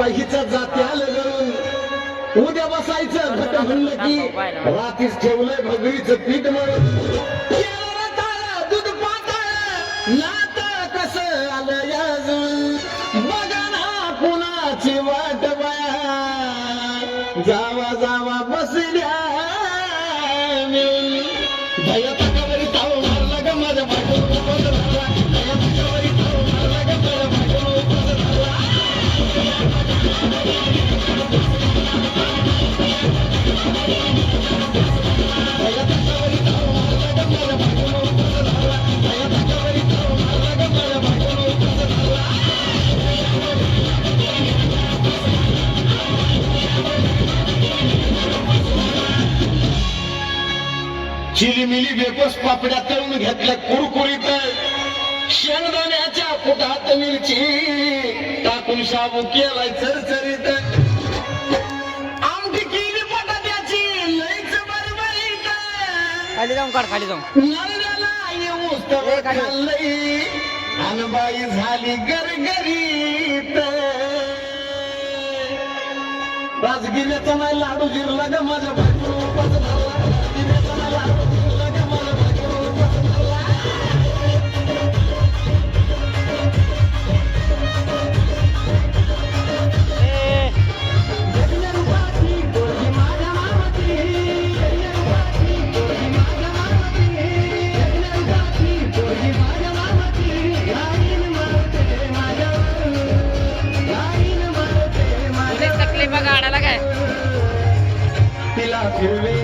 हिचा जात्या लगून उद्या बसायचं घट म्हणलं की रात्रीच ठेवलंय भगवीचं पीठ म्हणून दूध पातळ नात कसं आलं याजून बघा ना कुणाची वाट बया जावा जावा बसल्या दया ताकावरी ताव मारला ग माझ्या बायकोला दया ताकावरी ताव मारला ग माझ्या बायकोला दया ताकावरी ताव मारला ग माझ्या बायकोला दया ताकावरी ताव मारला ग माझ्या बायकोला चिलीमिली बेकोस पापड्या तळून घेतल्या कुरकुरीत शेंगदाण्याच्या पोटात मिरची टाकून शाबू केलाय चरचरीत आमटी केली बटाट्याची लईच बरबरीत खाली जाऊन काढ खाली जाऊन नळल्याला येऊस तर खाल्लई अनबाई झाली गरगरीत राजगिऱ्याचा नाही लाडू जिरला ग माझ्या बायको राजगिऱ्याचा नाही लाडू जिरला ग माझ्या बायको गाडाला काय तिला फिरवे